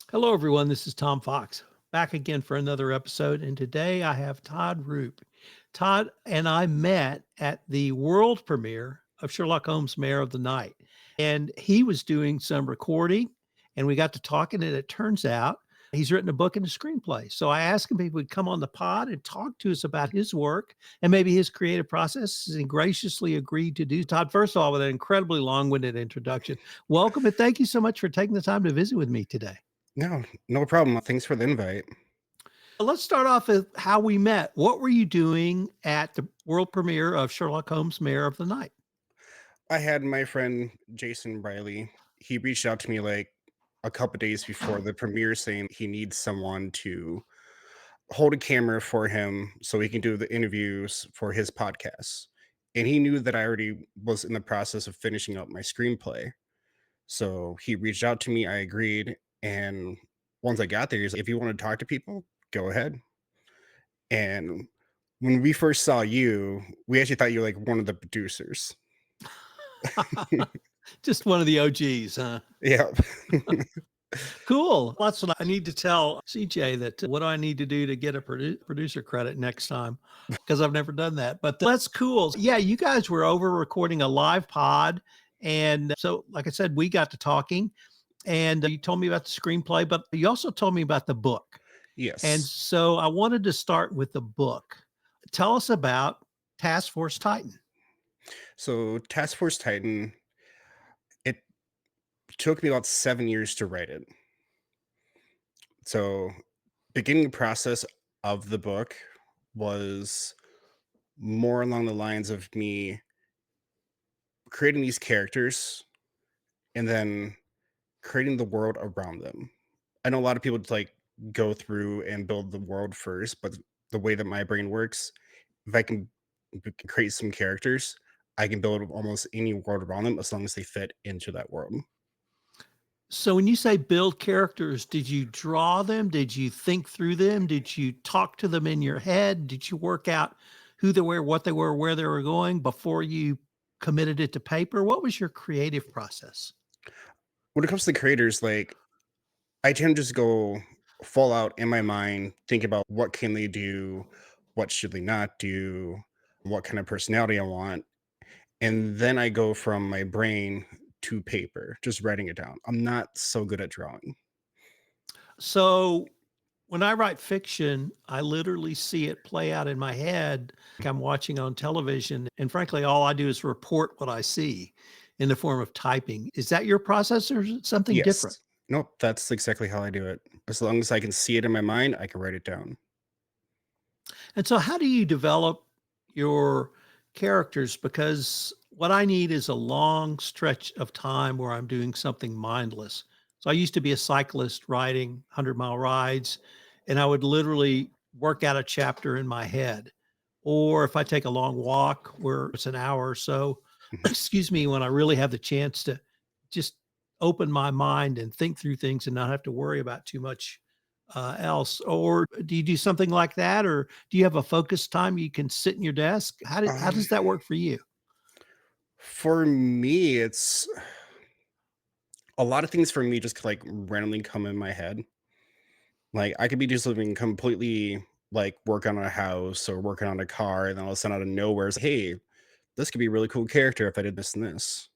Hello, everyone. This is Tom Fox back again for another episode. And today I have Todd Rupe. Todd and I met at the world premiere of Sherlock Holmes' Mare of the Night. And he was doing some recording and we got to talking. And it turns out he's written a book and a screenplay. So I asked him if he would come on the pod and talk to us about his work and maybe his creative process. And he graciously agreed to do. Todd, first of all, with an incredibly long winded introduction, welcome and thank you so much for taking the time to visit with me today. No, no problem. Thanks for the invite. Let's start off with how we met. What were you doing at the world premiere of Sherlock Holmes' Mare of the Night? I had my friend Jason Riley. He reached out to me like a couple days before the premiere saying he needs someone to hold a camera for him so he can do the interviews for his podcast. And he knew that I already was in the process of finishing up my screenplay. So he reached out to me. I agreed. And once I got there, he's like, if you want to talk to people, go ahead. And when we first saw you, we actually thought you were like one of the producers. Just one of the OGs, huh? Yeah. Cool. That's what I need to tell CJ that what do I need to do to get a producer credit next time? Because I've never done that. But that's cool. Yeah, you guys were over recording a live pod. And so, like I said, we got to talking and you told me about the screenplay, but you also told me about the book. And Yes. so I wanted to start with the book. Tell us about Task Force Titan. So Task Force Titan, it took me about 7 years to write it. So beginning process of the book was more along the lines of me creating these characters and then creating the world around them. I know a lot of people like go through and build the world first, but the way that my brain works, if I can create some characters, I can build almost any world around them as long as they fit into that world. So when you say build characters, did you draw them? Did you think through them? Did you talk to them in your head? Did you work out who they were, what they were, where they were going before you committed it to paper? What was your creative process? When it comes to creators, like I tend to just go full out in my mind, think about what can they do, what should they not do, what kind of personality I want, and then I go from my brain to paper, just writing it down. I'm not so good at drawing. So when I write fiction, I literally see it play out in my head like I'm watching on television. And frankly, all I do is report what I see in the form of typing. Is that your process or is it something different? Yes. Nope, that's exactly how I do it. As long as I can see it in my mind, I can write it down. And so, how do you develop your characters? Because what I need is a long stretch of time where I'm doing something mindless. So, I used to be a cyclist riding 100-mile rides, and I would literally work out a chapter in my head. Or if I take a long walk where it's an hour or so, Mhm. excuse me, when I really have the chance to just open my mind and think through things and not have to worry about too much else. Or do you do something like that? Or do you have a focus time you can sit in your desk? How Um, does that work for you? for me, it's a lot of things for me just like randomly come in my head. Like I could be just living completely like working on a house or working on a car, and then all of a sudden out of nowhere, it's hey, this could be a really cool character if I did this and this.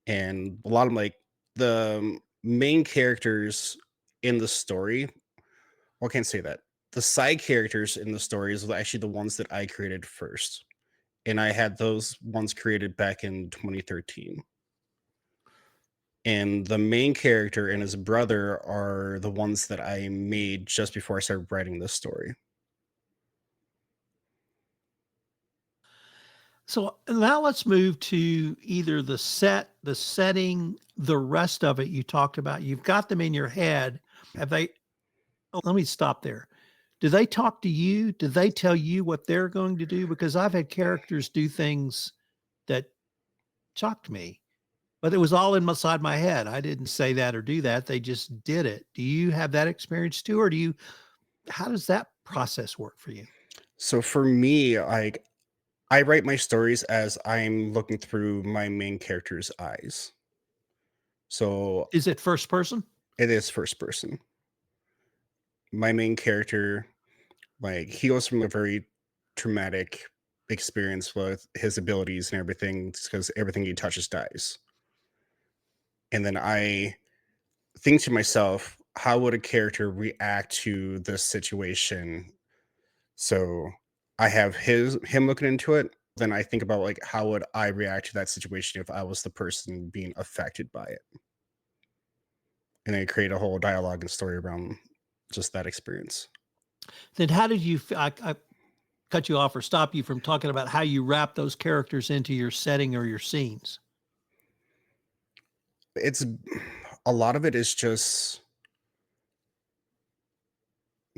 And a lot of like the main characters in the story, well, I can't say that. The side characters in the stories were actually the ones that I created first. And I had those ones created back in 2013. And the main character and his brother are the ones that I made just before I started writing this story. So now let's move to either the set, the setting, the rest of it you talked about. You've got them in your head. Have they? Oh, let me stop there. Do they talk to you? Do they tell you what they're going to do? Because I've had characters do things that shocked me. But it was all inside my head. I didn't say that or do that. They just did it. Do you have that experience too? Or do you how does that process work for you? So for me, like I write my stories as I'm looking through my main character's eyes. So Is it first person? It is first person. My main character, like, he goes from a very traumatic experience with his abilities and everything because everything he touches dies. And then I think to myself, how would a character react to this situation? So I have him looking into it. Then I think about like how would I react to that situation if I was the person being affected by it, and then create a whole dialogue and story around just that experience. Then how did you I cut you off or stop you from talking about how you wrap those characters into your setting or your scenes? It's a lot of it is just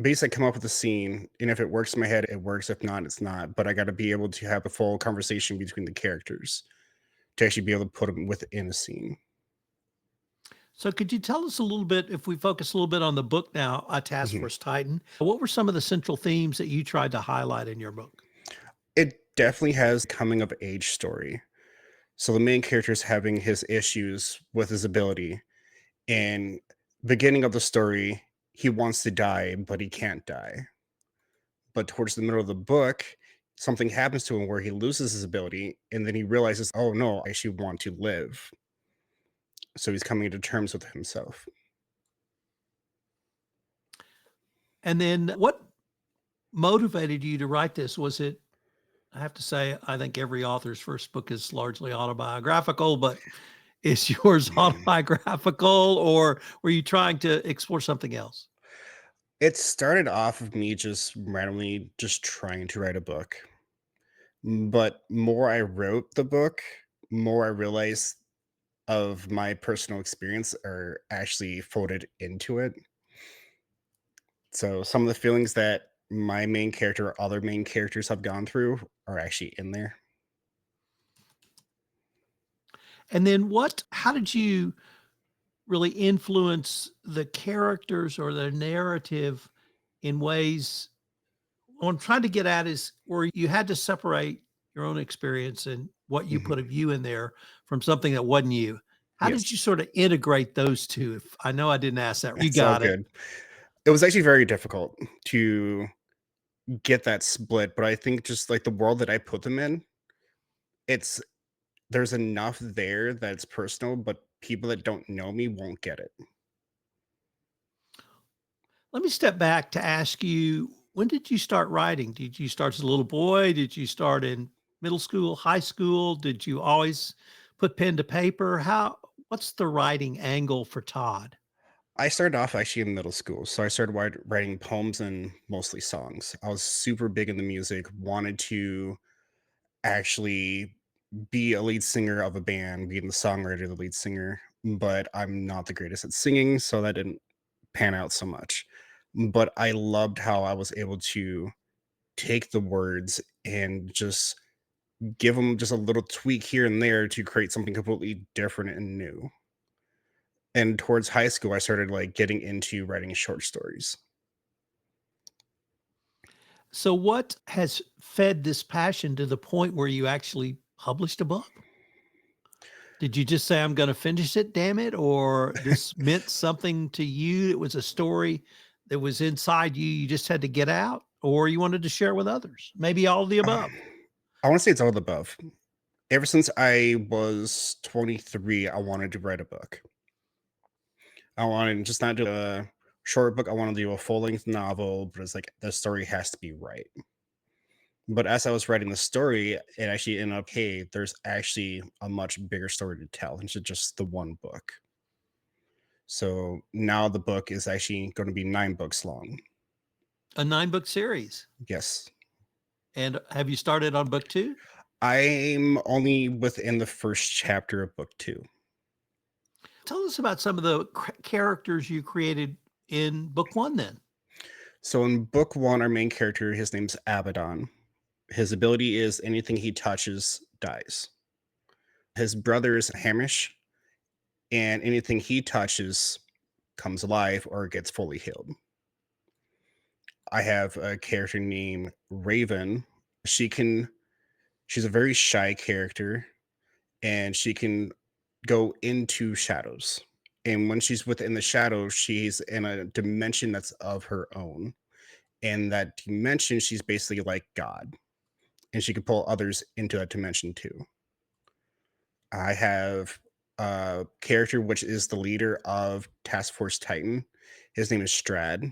basically come up with a scene, and if it works in my head, it works. If not, it's not. But I got to be able to have a full conversation between the characters to actually be able to put them within a scene. So could you tell us a little bit, if we focus a little bit on the book now, A Task Mhm. Force Titan, what were some of the central themes that you tried to highlight in your book? It definitely has coming of age story. So the main character is having his issues with his ability. And beginning of the story, he wants to die, but he can't die. But towards the middle of the book, something happens to him where he loses his ability, and then he realizes, oh no, I actually want to live. So he's coming to terms with himself. And then what motivated you to write this? Was it, I have to say, I think every author's first book is largely autobiographical, but is yours autobiographical or were you trying to explore something else? It started off of me just randomly just trying to write a book. But more I wrote the book, more I realized of my personal experience are actually folded into it. So some of the feelings that my main character or other main characters have gone through are actually in there. And then how did you really influence the characters or the narrative in ways, what I'm trying to get at is where you had to separate your own experience and what you Mhm. put of you in there from something that wasn't you. How did you Yes, sort of integrate those 2? If I know I didn't ask that. You it's all got it. good. It was actually very difficult to get that split, but I think just like the world that I put them in, it's there's enough there that it's personal, but people that don't know me won't get it. Let me step back to ask you, when did you start writing? Did you start as a little boy? Did you start in middle school, high school? Did you always put pen to paper? What's the writing angle for Todd? I started off actually in middle school. So I started writing poems and mostly songs. I was super big into music, wanted to actually be a lead singer of a band, being the songwriter, the lead singer, but I'm not the greatest at singing, so that didn't pan out so much. But I loved how I was able to take the words and just give them just a little tweak here and there to create something completely different and new. And towards high school, I started like getting into writing short stories. So what has fed this passion to the point where you actually published a book? Did you just say, "I'm gonna finish it, damn it," or this meant something to you? It was a story that was inside you, you just had to get out, or you wanted to share with others? Maybe all of the Uh, above. I want to say it's all of the above. Ever since I was 23, I wanted to write a book. I wanted just not do a short book. I want to do a full length novel, but it's like the story has to be right. But as I was writing the story, it actually ended up, hey, there's actually a much bigger story to tell than just the one book. So now the book is actually going to be 9 books long. A 9-book series. Yes. And have you started on book 2? I'm only within the first chapter of book 2. Tell us about some of the characters you created in book 1 then. So in book 1, our main character, his name's Abaddon. His ability is anything he touches dies. His brother is Hamish, and anything he touches comes alive or gets fully healed. I have a character named Raven. She can she's a very shy character and she can go into shadows. And when she's within the shadow, she's in a dimension that's of her own. And that dimension, she's basically like God, and she can pull others into that dimension too. I have a character which is the leader of Task Force Titan. His name is Strad,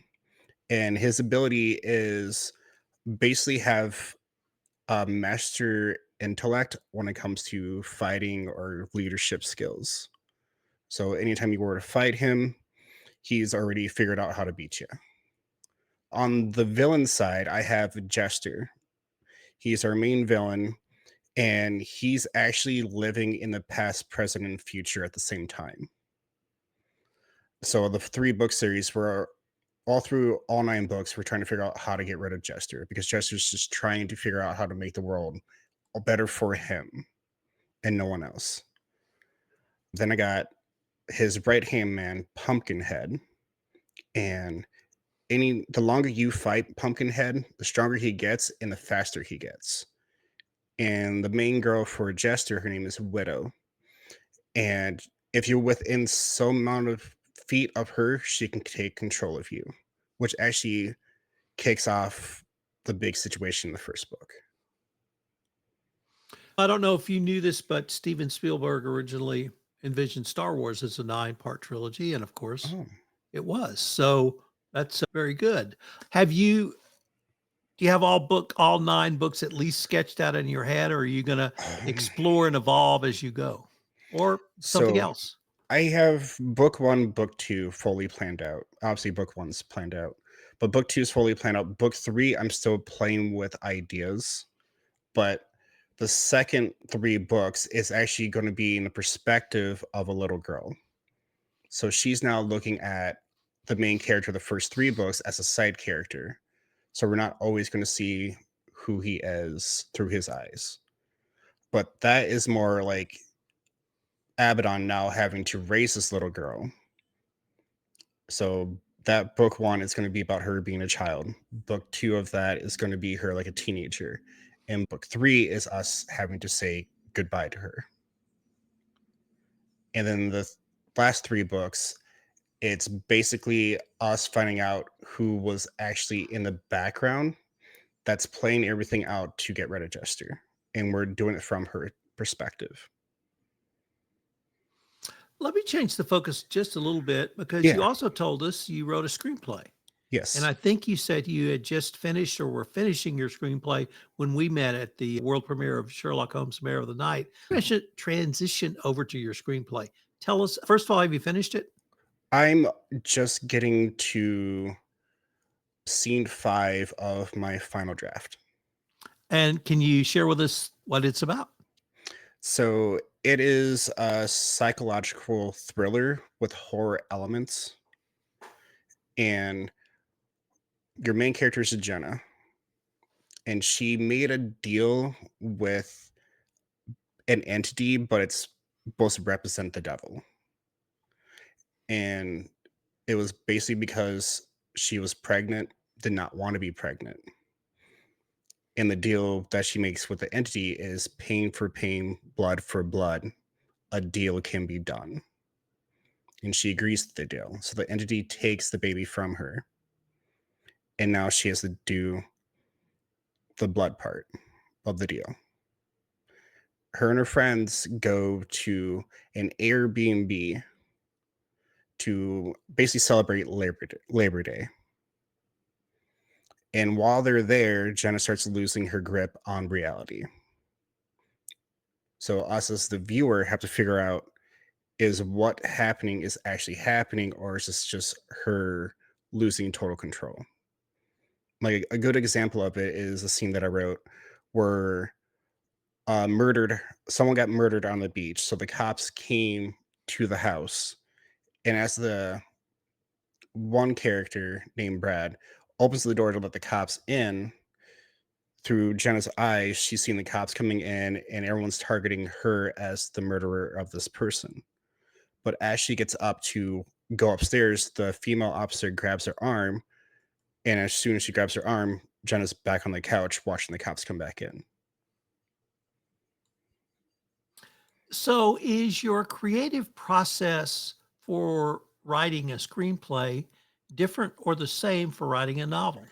and his ability is basically have a master intellect when it comes to fighting or leadership skills. So anytime you were to fight him, he's already figured out how to beat you. On the villain side, I have Jester. He's our main villain, and he's actually living in the past, present, and future at the same time. So the three book series were all through all nine books. We're trying to figure out how to get rid of Jester because Jester's just trying to figure out how to make the world better for him and no one else. Then I got his right hand man, Pumpkinhead, and the longer you fight Pumpkinhead, the stronger he gets and the faster he gets. And the main girl for Jester, her name is Widow. And if you're within some amount of feet of her, she can take control of you, which actually kicks off the big situation in the first book. I don't know if you knew this, but Steven Spielberg originally envisioned Star Wars as a 9-part trilogy, and of course, Oh. it was. So that's very good. Have you do you have all 9 books at least sketched out in your head, or are you gonna explore and evolve as you go? Or something So else? I have book one, book two fully planned out. Obviously, book one's planned out, but book two is fully planned out. Book three, I'm still playing with ideas, but the second three books is actually going to be in the perspective of a little girl. So she's now looking at the main character of the first three books as a side character. So we're not always going to see who he is through his eyes. But that is more like Abaddon now having to raise this little girl. So that book one is going to be about her being a child. Book two of that is going to be her like a teenager. And book three is us having to say goodbye to her. And then the last three books, it's basically us finding out who was actually in the background that's playing everything out to get rid of Jester. And we're doing it from her perspective. Let me change the focus just a little bit because you Yeah. also told us you wrote a screenplay. And Yes. I think you said you had just finished or were finishing your screenplay when we met at the world premiere of Sherlock Holmes, Mare of the Night. I should transition over to your screenplay. Tell us, first of all, have you finished it? I'm just getting to scene 5 of my final draft. And can you share with us what it's about? So it is a psychological thriller with horror elements. And your main character is Jenna. And she made a deal with an entity, but it's supposed to represent the devil. And it was basically because she was pregnant, did not want to be pregnant. And the deal that she makes with the entity is pain for pain, blood for blood. A deal can be done. And she agrees to the deal. So the entity takes the baby from her. And now she has to do the blood part of the deal. Her and her friends go to an Airbnb to basically celebrate Labor Day. And while they're there, Jenna starts losing her grip on reality. So us as the viewer have to figure out, is what happening is actually happening, or is this just her losing total control? Like a good example of it is a scene that I wrote where murdered someone got murdered on the beach. So the cops came to the house, and as the one character named Brad opens the door to let the cops in, through Jenna's eyes, she's seen the cops coming in and everyone's targeting her as the murderer of this person. But as she gets up to go upstairs, the female officer grabs her arm. And as soon as she grabs her arm, Jenna's back on the couch watching the cops come back in. So, is your creative process for writing a screenplay different or the same for writing a novel?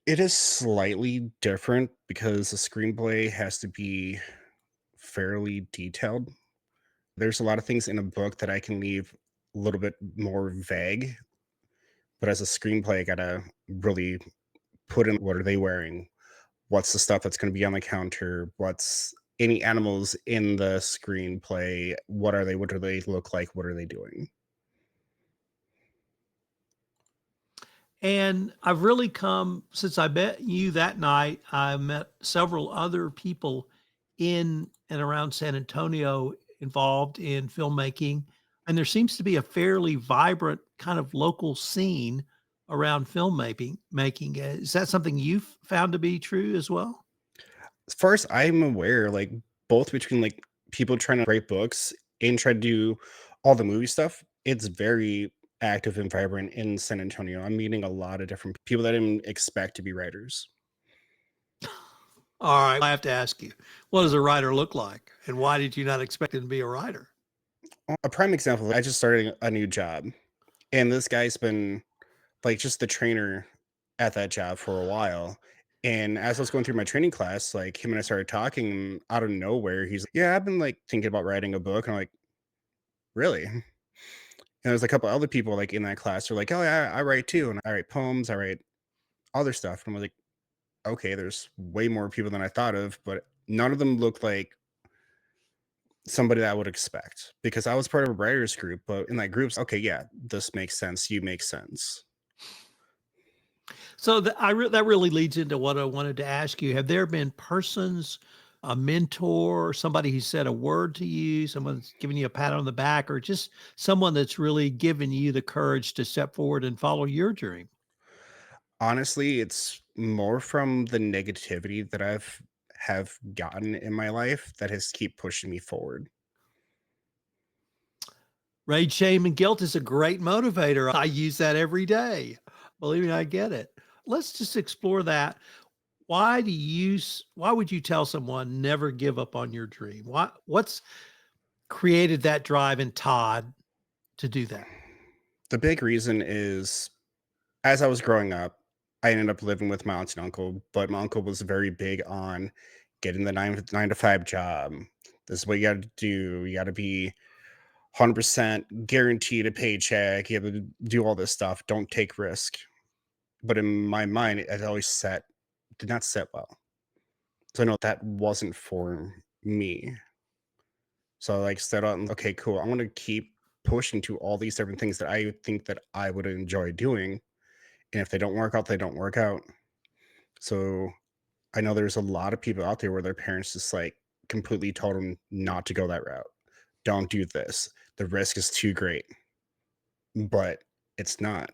It is slightly different because the screenplay has to be fairly detailed. There's a lot of things in a book that I can leave a little bit more vague, but as a screenplay, I gotta really put in what are they wearing? What's the stuff that's gonna be on the counter? What's any animals in the screenplay? What are they? What do they look like? What are they doing? And I've really come since I met you that night, I met several other people in and around San Antonio involved in filmmaking. And there seems to be a fairly vibrant kind of local scene around filmmaking. Is that something you've found to be true as well? As far as I'm aware, like both between like people trying to write books and try to do all the movie stuff, it's very active and vibrant in San Antonio. I'm meeting a lot of different people that I didn't expect to be writers. All right. I have to ask you, what does a writer look like? And why did you not expect him to be a writer? A prime example, I just started a new job, and this guy's been like just the trainer at that job for a while. And as I was going through my training class, like him and I started talking and out of nowhere. He's like, yeah, I've been like thinking about writing a book. And I'm like, really? And there's a couple other people like in that class who are like, oh yeah, I write too. And I write poems, I write other stuff. And I'm like, okay, there's way more people than I thought of, but none of them look like somebody that I would expect because I was part of a writers group, but in that group's okay, yeah, this makes sense. You make sense. So that really leads into what I wanted to ask you. Have there been persons, a mentor, somebody who said a word to you, someone that's giving you a pat on the back, or just someone that's really given you the courage to step forward and follow your dream? Honestly, it's more from the negativity that I've have gotten in my life that has keep pushing me forward. Rage, shame, and guilt is a great motivator. I use that every day. Believe me, I get it. Let's just explore that. Why would you tell someone never give up on your dream? What's created that drive in Todd to do that? The big reason is as I was growing up, I ended up living with my aunt and uncle, but my uncle was very big on getting the nine to five job. This is what you got to do. You got to be 100% guaranteed a paycheck. You have to do all this stuff. Don't take risk. But in my mind, it always did not set well. So I know that wasn't for me. So I like set out and okay, cool. I want to keep pushing to all these different things that I think that I would enjoy doing. And if they don't work out, they don't work out. So I know there's a lot of people out there where their parents just like completely told them not to go that route. Don't do this. The risk is too great. But it's not.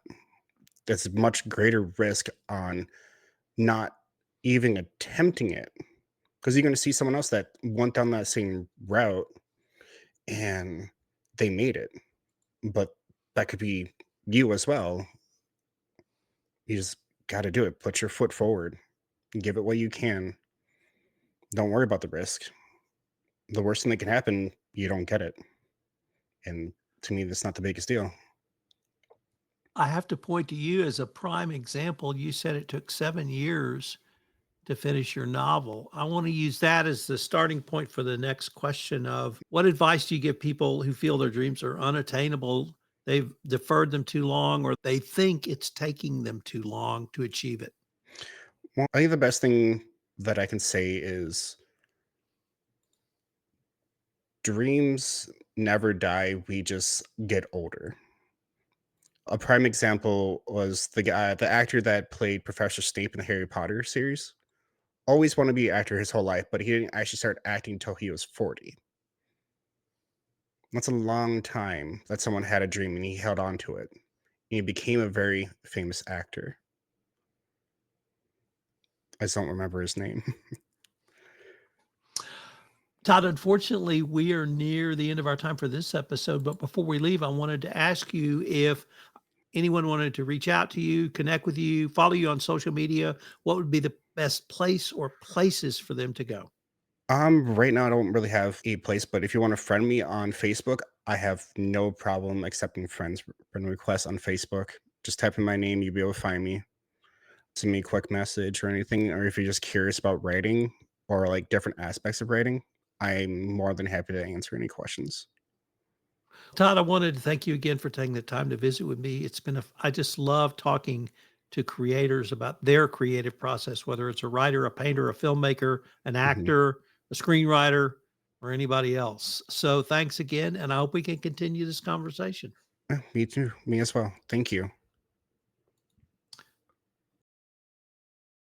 It's much greater risk on not even attempting it because you're going to see someone else that went down that same route and they made it. But that could be you as well. You just got to do it. Put your foot forward. Give it what you can. Don't worry about the risk. The worst thing that can happen, you don't get it. And to me, that's not the biggest deal. I have to point to you as a prime example. You said it took 7 years to finish your novel. I want to use that as the starting point for the next question of what advice do you give people who feel their dreams are unattainable? They've deferred them too long, or they think it's taking them too long to achieve it. Well, I think the best thing that I can say is dreams never die. We just get older. A prime example was the actor that played Professor Snape in the Harry Potter series. Always wanted to be an actor his whole life, but he didn't actually start acting until he was 40. That's a long time that someone had a dream and he held on to it. And he became a very famous actor. I just don't remember his name. Todd, unfortunately, we are near the end of our time for this episode. But before we leave, I wanted to ask you if anyone wanted to reach out to you, connect with you, follow you on social media, what would be the best place or places for them to go? Right now I don't really have a place, but if you want to friend me on Facebook, I have no problem accepting friend requests on Facebook. Just type in my name, you'll be able to find me. Send me a quick message or anything, or if you're just curious about writing or like different aspects of writing, I'm more than happy to answer any questions. Todd, I wanted to thank you again for taking the time to visit with me. I just love talking to creators about their creative process, whether it's a writer, a painter, a filmmaker, an Mhm. actor, a screenwriter, or anybody else. So thanks again. And I hope we can continue this conversation. Me too. Me as well. Thank you.